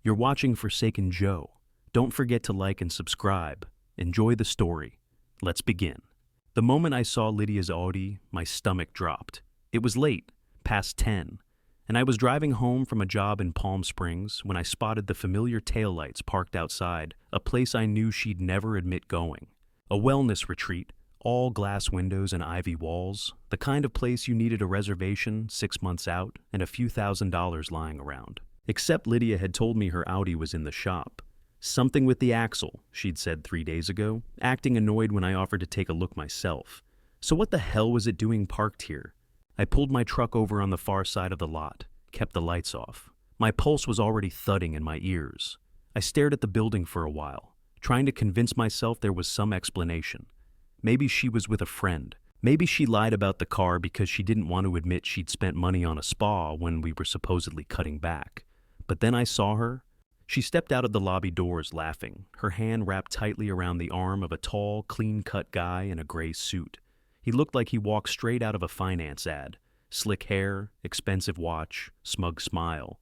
You're watching Forsaken Joe. Don't forget to like and subscribe. Enjoy the story. Let's begin. The moment I saw Lydia's Audi, my stomach dropped. It was late, past 10, and I was driving home from a job in Palm Springs when I spotted the familiar taillights parked outside, a place I knew she'd never admit going. A wellness retreat, all glass windows and ivy walls, the kind of place you needed a reservation 6 months out and a few $1,000s lying around. Except Lydia had told me her Audi was in the shop. Something with the axle, she'd said 3 days ago, acting annoyed when I offered to take a look myself. So what the hell was it doing parked here? I pulled my truck over on the far side of the lot, kept the lights off. My pulse was already thudding in my ears. I stared at the building for a while, trying to convince myself there was some explanation. Maybe she was with a friend. Maybe she lied about the car because she didn't want to admit she'd spent money on a spa when we were supposedly cutting back. But then I saw her. She stepped out of the lobby doors laughing, her hand wrapped tightly around the arm of a tall, clean-cut guy in a gray suit. He looked like he walked straight out of a finance ad. Slick hair, expensive watch, smug smile.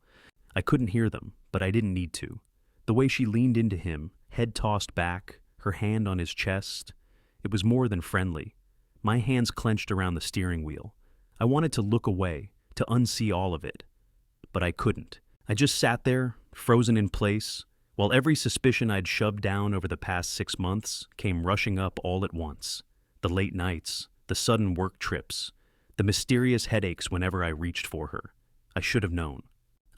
I couldn't hear them, but I didn't need to. The way she leaned into him, head tossed back, her hand on his chest, it was more than friendly. My hands clenched around the steering wheel. I wanted to look away, to unsee all of it. But I couldn't. I just sat there, frozen in place, while every suspicion I'd shoved down over the past 6 months came rushing up all at once. The late nights, the sudden work trips, the mysterious headaches whenever I reached for her. I should have known.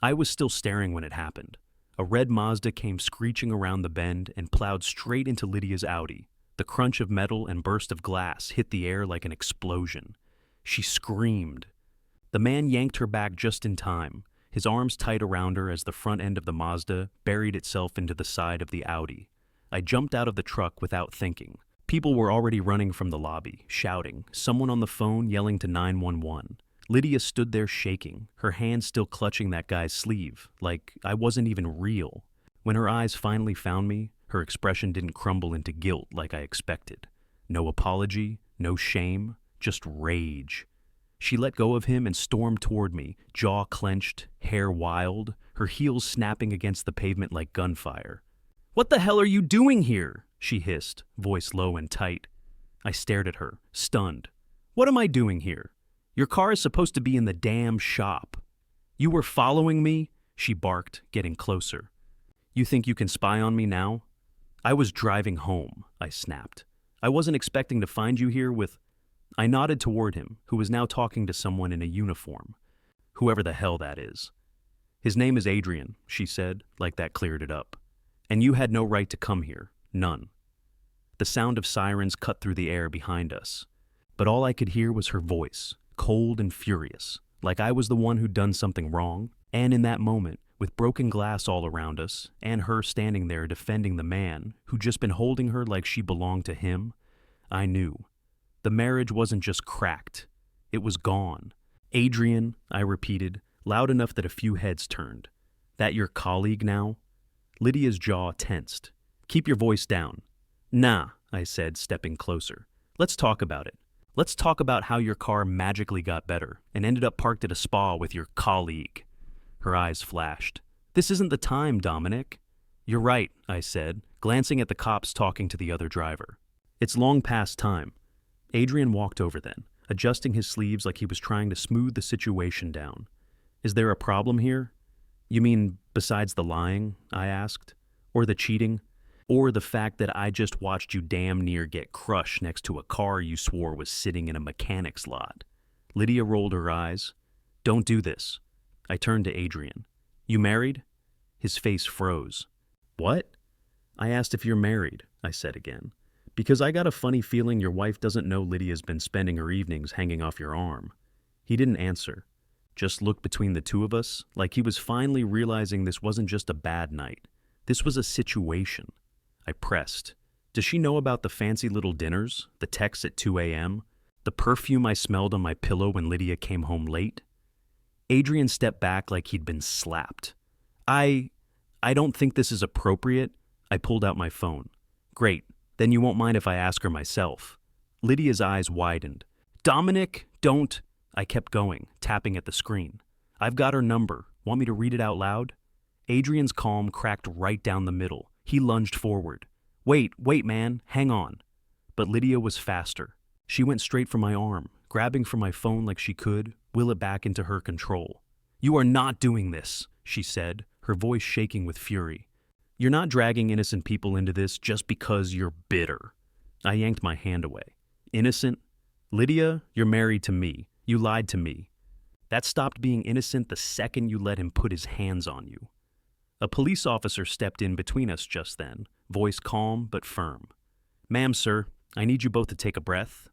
I was still staring when it happened. A red Mazda came screeching around the bend and plowed straight into Lydia's Audi. The crunch of metal and burst of glass hit the air like an explosion. She screamed. The man yanked her back just in time, his arms tight around her as the front end of the Mazda buried itself into the side of the Audi. I jumped out of the truck without thinking. People were already running from the lobby, shouting, someone on the phone yelling to 911. Lydia stood there shaking, her hand still clutching that guy's sleeve, like I wasn't even real. When her eyes finally found me, her expression didn't crumble into guilt like I expected. No apology, no shame, just rage. She let go of him and stormed toward me, jaw clenched, hair wild, her heels snapping against the pavement like gunfire. "What the hell are you doing here?" she hissed, voice low and tight. I stared at her, stunned. "What am I doing here? Your car is supposed to be in the damn shop." "You were following me?" she barked, getting closer. "You think you can spy on me now?" "I was driving home," I snapped. "I wasn't expecting to find you here with—" I nodded toward him, who was now talking to someone in a uniform. Whoever the hell that is. "His name is Adrian," she said, like that cleared it up. "And you had no right to come here. None." The sound of sirens cut through the air behind us. But all I could hear was her voice, cold and furious, like I was the one who'd done something wrong. And in that moment, with broken glass all around us, and her standing there defending the man who'd just been holding her like she belonged to him, I knew. The marriage wasn't just cracked. It was gone. "Adrian," I repeated, loud enough that a few heads turned. "That your colleague now?" Lydia's jaw tensed. "Keep your voice down." "Nah," I said, stepping closer. "Let's talk about it. Let's talk about how your car magically got better and ended up parked at a spa with your colleague." Her eyes flashed. "This isn't the time, Dominic." "You're right," I said, glancing at the cops talking to the other driver. "It's long past time." Adrian walked over then, adjusting his sleeves like he was trying to smooth the situation down. "Is there a problem here?" "You mean besides the lying?" I asked. "Or the cheating? Or the fact that I just watched you damn near get crushed next to a car you swore was sitting in a mechanic's lot?" Lydia rolled her eyes. "Don't do this." I turned to Adrian. "You married?" His face froze. "What?" "I asked if you're married," I said again. "Because I got a funny feeling your wife doesn't know Lydia's been spending her evenings hanging off your arm." He didn't answer. Just looked between the two of us, like he was finally realizing this wasn't just a bad night. This was a situation. I pressed. "Does she know about the fancy little dinners, the texts at 2 a.m., the perfume I smelled on my pillow when Lydia came home late?" Adrian stepped back like he'd been slapped. I don't think this is appropriate." I pulled out my phone. "Great. Then you won't mind if I ask her myself." Lydia's eyes widened. "Dominic, don't—" I kept going, tapping at the screen. "I've got her number. Want me to read it out loud?" Adrian's calm cracked right down the middle. He lunged forward. Wait, man, hang on. But Lydia was faster. She went straight for my arm, grabbing for my phone like she could will it back into her control. You are not doing this, she said, her voice shaking with fury. You're not dragging innocent people into this just because you're bitter. I yanked my hand away. Innocent? Lydia, you're married to me. You lied to me. That stopped being innocent the second you let him put his hands on you. A police officer stepped in between us just then, voice calm but firm. Ma'am, sir, I need you both to take a breath.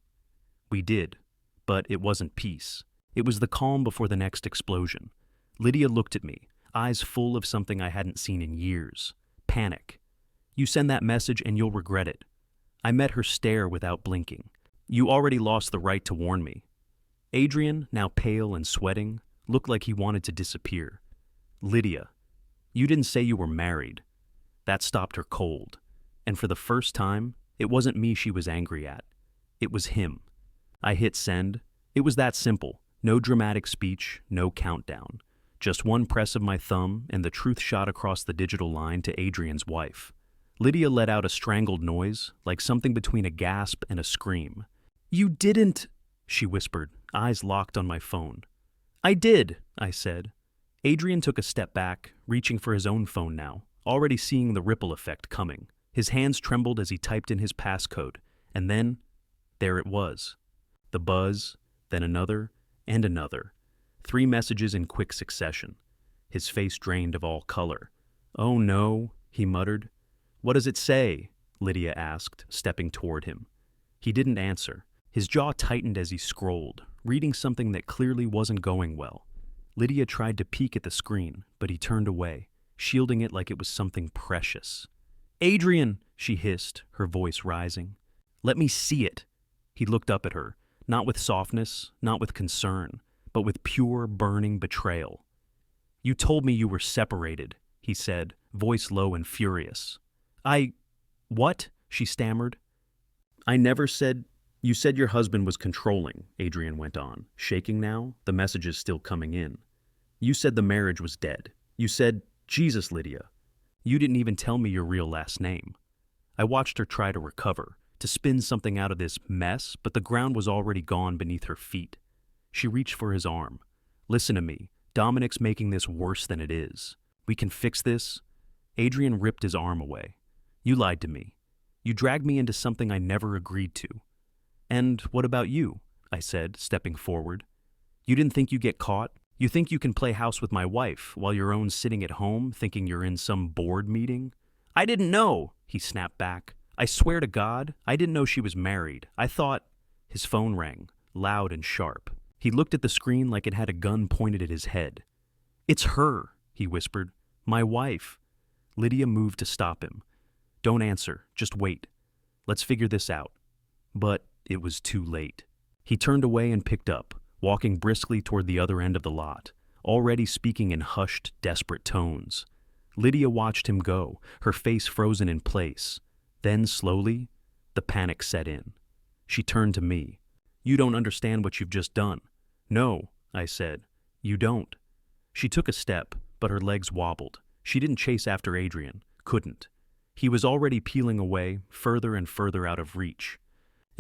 We did, but it wasn't peace. It was the calm before the next explosion. Lydia looked at me, eyes full of something I hadn't seen in years. Panic. You send that message and you'll regret it. I met her stare without blinking. You already lost the right to warn me. Adrian, now pale and sweating, looked like he wanted to disappear. Lydia, you didn't say you were married. That stopped her cold. And for the first time, it wasn't me she was angry at. It was him. I hit send. It was that simple. No dramatic speech, no countdown. Just one press of my thumb and the truth shot across the digital line to Adrian's wife. Lydia let out a strangled noise, like something between a gasp and a scream. You didn't, she whispered, eyes locked on my phone. I did, I said. Adrian took a step back, reaching for his own phone now, already seeing the ripple effect coming. His hands trembled as he typed in his passcode, and then, there it was. The buzz, then another, and another. 3 messages in quick succession. His face drained of all color. Oh no, he muttered. What does it say? Lydia asked, stepping toward him. He didn't answer. His jaw tightened as he scrolled, reading something that clearly wasn't going well. Lydia tried to peek at the screen, but he turned away, shielding it like it was something precious. Adrian, she hissed, her voice rising. Let me see it. He looked up at her, not with softness, not with concern, but with pure, burning betrayal. You told me you were separated, he said, voice low and furious. What? She stammered. I never said... You said your husband was controlling, Adrian went on, shaking now, the messages still coming in. You said the marriage was dead. You said, Jesus, Lydia. You didn't even tell me your real last name. I watched her try to recover, to spin something out of this mess, but the ground was already gone beneath her feet. She reached for his arm. Listen to me. Dominic's making this worse than it is. We can fix this. Adrian ripped his arm away. You lied to me. You dragged me into something I never agreed to. And what about you? I said, stepping forward. You didn't think you'd get caught? You think you can play house with my wife while your own sitting at home thinking you're in some board meeting? I didn't know, he snapped back. I swear to God, I didn't know she was married. I thought... His phone rang, loud and sharp. He looked at the screen like it had a gun pointed at his head. It's her, he whispered. My wife. Lydia moved to stop him. Don't answer, just wait. Let's figure this out. But it was too late. He turned away and picked up, walking briskly toward the other end of the lot, already speaking in hushed, desperate tones. Lydia watched him go, her face frozen in place. Then, slowly, the panic set in. She turned to me. You don't understand what you've just done. No, I said. You don't. She took a step, but her legs wobbled. She didn't chase after Adrian. Couldn't. He was already peeling away, further and further out of reach.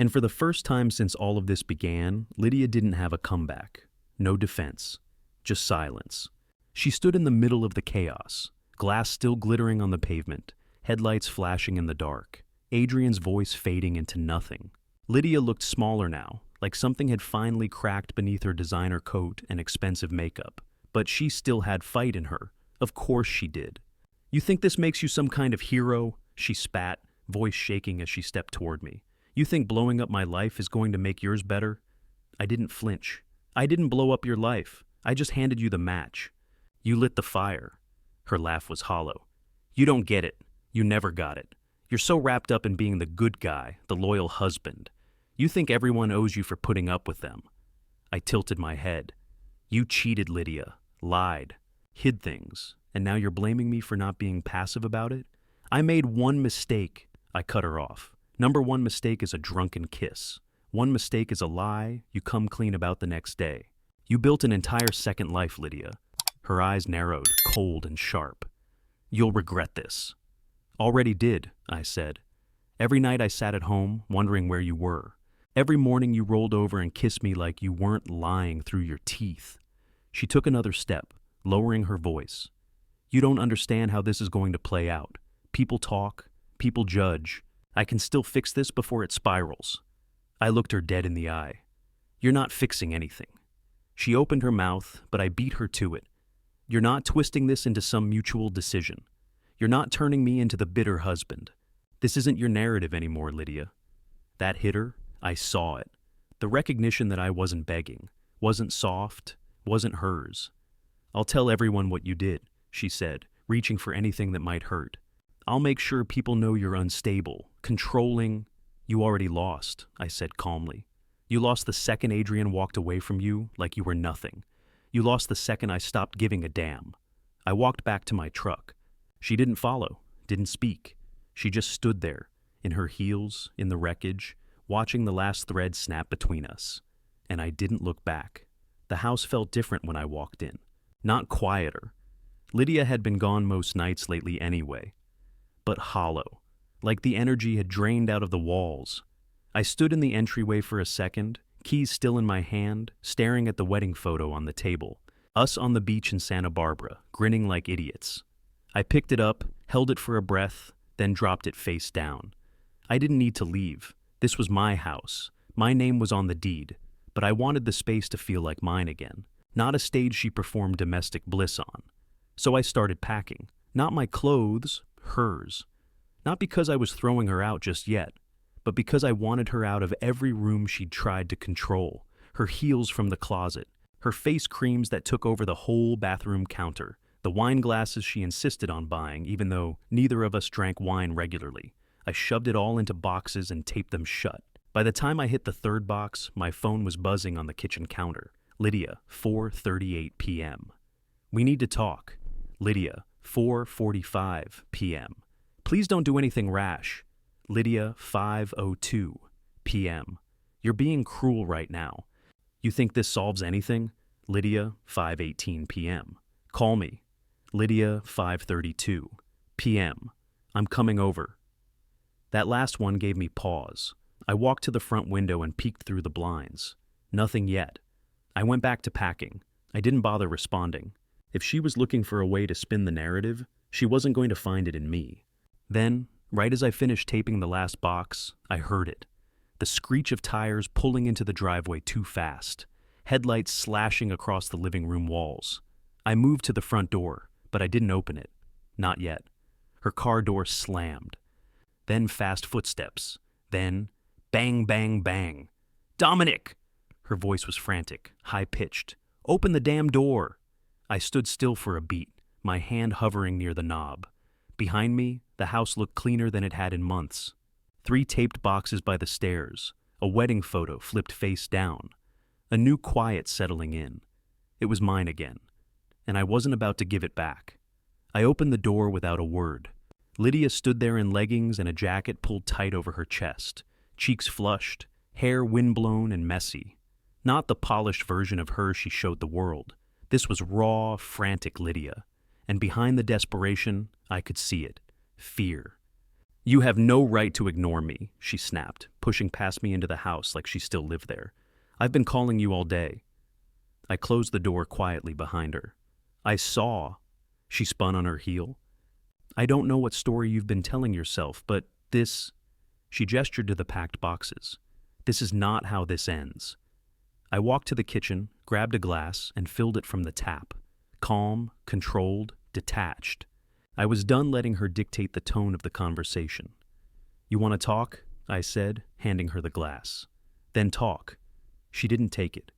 And for the first time since all of this began, Lydia didn't have a comeback. No defense. Just silence. She stood in the middle of the chaos, glass still glittering on the pavement, headlights flashing in the dark, Adrian's voice fading into nothing. Lydia looked smaller now, like something had finally cracked beneath her designer coat and expensive makeup. But she still had fight in her. Of course she did. You think this makes you some kind of hero? She spat, voice shaking as she stepped toward me. You think blowing up my life is going to make yours better? I didn't flinch. I didn't blow up your life. I just handed you the match. You lit the fire. Her laugh was hollow. You don't get it. You never got it. You're so wrapped up in being the good guy, the loyal husband. You think everyone owes you for putting up with them. I tilted my head. You cheated, Lydia, lied, hid things, and now you're blaming me for not being passive about it? I made one mistake. I cut her off. Number 1 mistake is a drunken kiss. 1 mistake is a lie you come clean about the next day. You built an entire second life, Lydia. Her eyes narrowed, cold and sharp. You'll regret this. Already did, I said. Every night I sat at home, wondering where you were. Every morning you rolled over and kissed me like you weren't lying through your teeth. She took another step, lowering her voice. You don't understand how this is going to play out. People talk, people judge. I can still fix this before it spirals. I looked her dead in the eye. You're not fixing anything. She opened her mouth, but I beat her to it. You're not twisting this into some mutual decision. You're not turning me into the bitter husband. This isn't your narrative anymore, Lydia. That hit her. I saw it. The recognition that I wasn't begging, wasn't soft, wasn't hers. I'll tell everyone what you did, she said, reaching for anything that might hurt. I'll make sure people know you're unstable, controlling. You already lost, I said calmly. You lost the second Adrian walked away from you like you were nothing. You lost the second I stopped giving a damn. I walked back to my truck. She didn't follow, didn't speak. She just stood there, in her heels, in the wreckage, watching the last thread snap between us. And I didn't look back. The house felt different when I walked in. Not quieter. Lydia had been gone most nights lately anyway. But hollow, like the energy had drained out of the walls. I stood in the entryway for a second, keys still in my hand, staring at the wedding photo on the table. Us on the beach in Santa Barbara, grinning like idiots. I picked it up, held it for a breath, then dropped it face down. I didn't need to leave. This was my house. My name was on the deed, but I wanted the space to feel like mine again, not a stage she performed domestic bliss on. So I started packing. Not my clothes, hers. Not because I was throwing her out just yet, but because I wanted her out of every room she'd tried to control, her heels from the closet, her face creams that took over the whole bathroom counter, the wine glasses she insisted on buying even though neither of us drank wine regularly. I shoved it all into boxes and taped them shut. By the time I hit the third box, my phone was buzzing on the kitchen counter. Lydia, 4:38 p.m. We need to talk. Lydia, 4:45 p.m. Please don't do anything rash. Lydia, 5:02 p.m. You're being cruel right now. You think this solves anything? Lydia, 5:18 p.m. Call me. Lydia, 5:32 p.m. I'm coming over. That last one gave me pause. I walked to the front window and peeked through the blinds. Nothing yet. I went back to packing. I didn't bother responding. If she was looking for a way to spin the narrative, she wasn't going to find it in me. Then, right as I finished taping the last box, I heard it. The screech of tires pulling into the driveway too fast. Headlights slashing across the living room walls. I moved to the front door, but I didn't open it. Not yet. Her car door slammed. Then fast footsteps. Then, bang, bang, bang. Dominic! Her voice was frantic, high-pitched. Open the damn door! I stood still for a beat, my hand hovering near the knob. Behind me, the house looked cleaner than it had in months. 3 taped boxes by the stairs, a wedding photo flipped face down. A new quiet settling in. It was mine again, and I wasn't about to give it back. I opened the door without a word. Lydia stood there in leggings and a jacket pulled tight over her chest, cheeks flushed, hair windblown and messy. Not the polished version of her she showed the world. This was raw, frantic Lydia, and behind the desperation, I could see it. Fear. You have no right to ignore me, she snapped, pushing past me into the house like she still lived there. I've been calling you all day. I closed the door quietly behind her. I saw. She spun on her heel. I don't know what story you've been telling yourself, but this... She gestured to the packed boxes. This is not how this ends. I walked to the kitchen, grabbed a glass, and filled it from the tap. Calm, controlled, detached. I was done letting her dictate the tone of the conversation. You want to talk? I said, handing her the glass. Then talk. She didn't take it.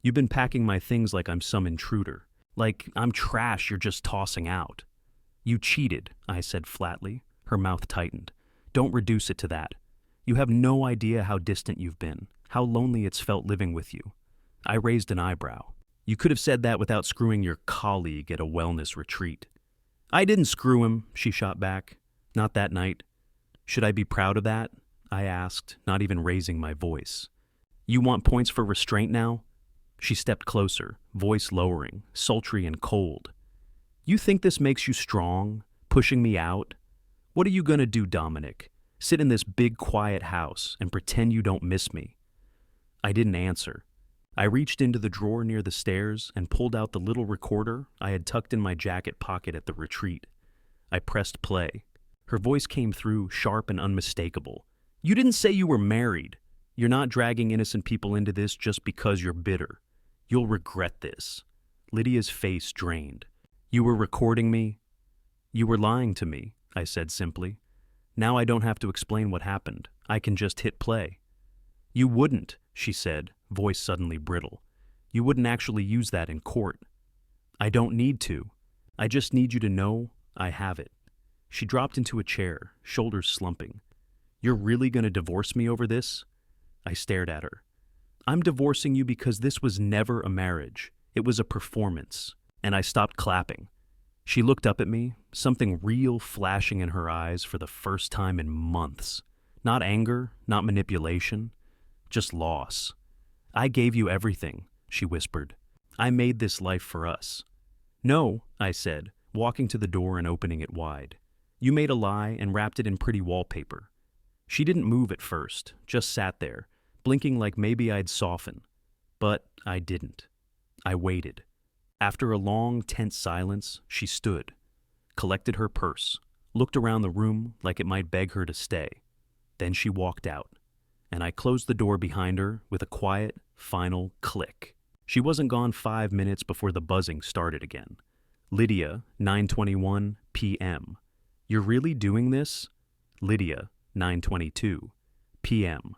You've been packing my things like I'm some intruder. Like I'm trash you're just tossing out. You cheated, I said flatly. Her mouth tightened. Don't reduce it to that. You have no idea how distant you've been, how lonely it's felt living with you. I raised an eyebrow. You could have said that without screwing your colleague at a wellness retreat. I didn't screw him, she shot back. Not that night. Should I be proud of that? I asked, not even raising my voice. You want points for restraint now? She stepped closer, voice lowering, sultry and cold. You think this makes you strong, Pushing me out? What are you gonna do, Dominic? Sit in this big quiet house and pretend you don't miss me? I didn't answer. I reached into the drawer near the stairs and pulled out the little recorder I had tucked in my jacket pocket at the retreat. I pressed play. Her voice came through, sharp and unmistakable. You didn't say you were married. You're not dragging innocent people into this just because you're bitter. You'll regret this. Lydia's face drained. You were recording me? You were lying to me, I said simply. Now I don't have to explain what happened. I can just hit play. You wouldn't, she said, voice suddenly brittle. You wouldn't actually use that in court. I don't need to. I just need you to know I have it. She dropped into a chair, shoulders slumping. You're really going to divorce me over this? I stared at her. I'm divorcing you because this was never a marriage. It was a performance. And I stopped clapping. She looked up at me, something real flashing in her eyes for the first time in months. Not anger, not manipulation, just loss. I gave you everything, she whispered. I made this life for us. No, I said, walking to the door and opening it wide. You made a lie and wrapped it in pretty wallpaper. She didn't move at first, just sat there, blinking like maybe I'd soften. But I didn't. I waited. After a long, tense silence, she stood, collected her purse, looked around the room like it might beg her to stay. Then she walked out, and I closed the door behind her with a quiet, final click. She wasn't gone 5 minutes before the buzzing started again. Lydia, 9:21 p.m. You're really doing this? Lydia, 9:22 p.m.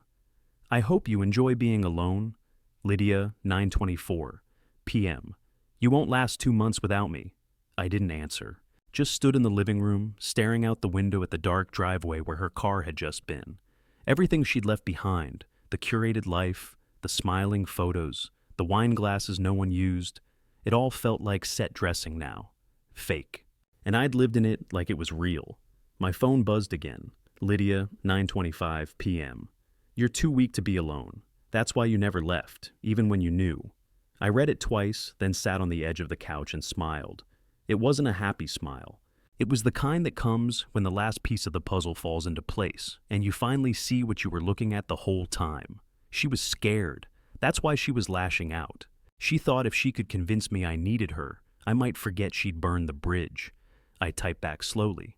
I hope you enjoy being alone. Lydia, 9:24 p.m. You won't last 2 months without me. I didn't answer. Just stood in the living room, staring out the window at the dark driveway where her car had just been. Everything she'd left behind, the curated life, the smiling photos, the wine glasses no one used, it all felt like set dressing now. Fake. And I'd lived in it like it was real. My phone buzzed again. Lydia, 9:25 p.m. You're too weak to be alone. That's why you never left, even when you knew. I read it twice, then sat on the edge of the couch and smiled. It wasn't a happy smile. It was the kind that comes when the last piece of the puzzle falls into place, and you finally see what you were looking at the whole time. She was scared. That's why she was lashing out. She thought if she could convince me I needed her, I might forget she'd burned the bridge. I typed back slowly.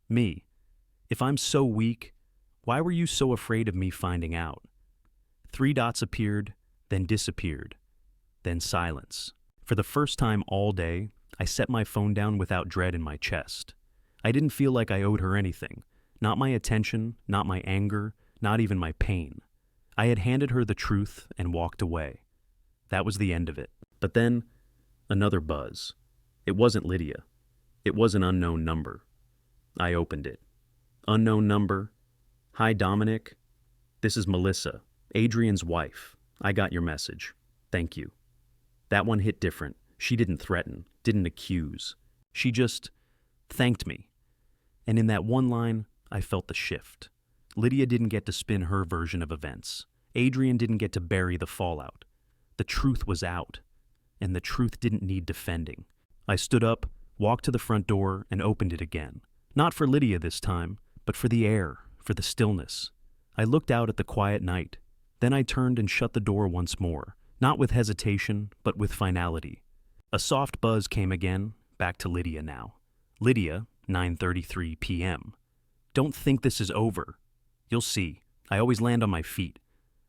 Me. If I'm so weak, why were you so afraid of me finding out? 3 dots appeared, then disappeared. Then silence. For the first time all day, I set my phone down without dread in my chest. I didn't feel like I owed her anything. Not my attention, not my anger, not even my pain. I had handed her the truth and walked away. That was the end of it. But then, another buzz. It wasn't Lydia. It was an unknown number. I opened it. Unknown number. Hi, Dominic. This is Melissa, Adrian's wife. I got your message. Thank you. That one hit different. She didn't threaten, didn't accuse. She just thanked me. And in that one line, I felt the shift. Lydia didn't get to spin her version of events. Adrian didn't get to bury the fallout. The truth was out, and the truth didn't need defending. I stood up, walked to the front door, and opened it again. Not for Lydia this time, but for the air, for the stillness. I looked out at the quiet night. Then I turned and shut the door once more. Not with hesitation, but with finality. A soft buzz came again, back to Lydia now. Lydia, 9:33 p.m. Don't think this is over. You'll see. I always land on my feet.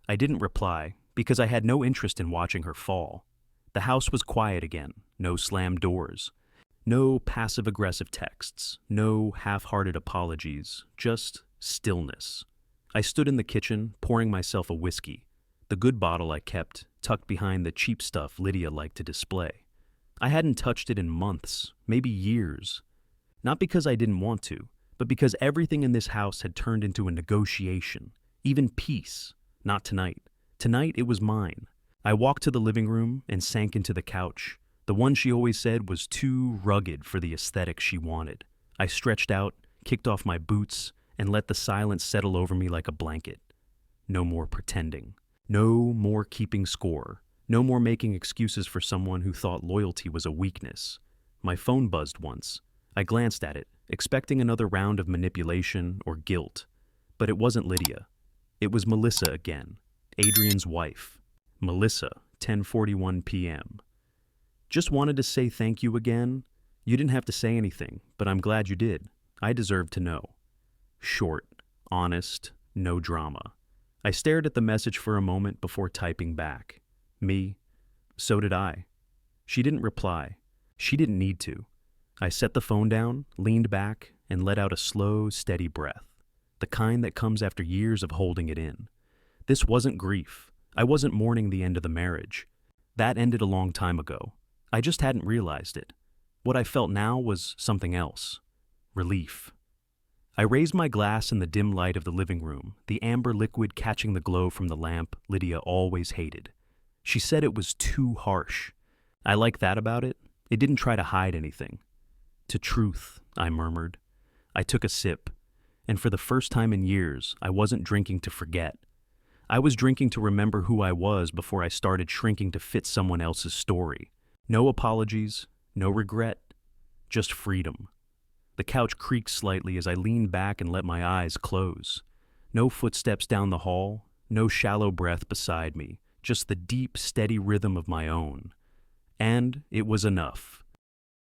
I didn't reply, because I had no interest in watching her fall. The house was quiet again, no slammed doors. No passive-aggressive texts, no half-hearted apologies, just stillness. I stood in the kitchen, pouring myself a whiskey. The good bottle I kept, tucked behind the cheap stuff Lydia liked to display. I hadn't touched it in months, maybe years. Not because I didn't want to, but because everything in this house had turned into a negotiation, even peace. Not tonight. Tonight it was mine. I walked to the living room and sank into the couch. The one she always said was too rugged for the aesthetic she wanted. I stretched out, kicked off my boots, and let the silence settle over me like a blanket. No more pretending. No more keeping score. No more making excuses for someone who thought loyalty was a weakness. My phone buzzed once. I glanced at it, expecting another round of manipulation or guilt. But it wasn't Lydia. It was Melissa again, Adrian's wife. Melissa, 10:41 p.m. Just wanted to say thank you again. You didn't have to say anything, but I'm glad you did. I deserve to know. Short, honest, no drama. I stared at the message for a moment before typing back. Me? So did I. She didn't reply. She didn't need to. I set the phone down, leaned back, and let out a slow, steady breath. The kind that comes after years of holding it in. This wasn't grief. I wasn't mourning the end of the marriage. That ended a long time ago. I just hadn't realized it. What I felt now was something else. Relief. I raised my glass in the dim light of the living room, the amber liquid catching the glow from the lamp Lydia always hated. She said it was too harsh. I like that about it. It didn't try to hide anything. To truth, I murmured. I took a sip, and for the first time in years, I wasn't drinking to forget. I was drinking to remember who I was before I started shrinking to fit someone else's story. No apologies, no regret, just freedom. The couch creaked slightly as I leaned back and let my eyes close. No footsteps down the hall, no shallow breath beside me, just the deep, steady rhythm of my own. And it was enough.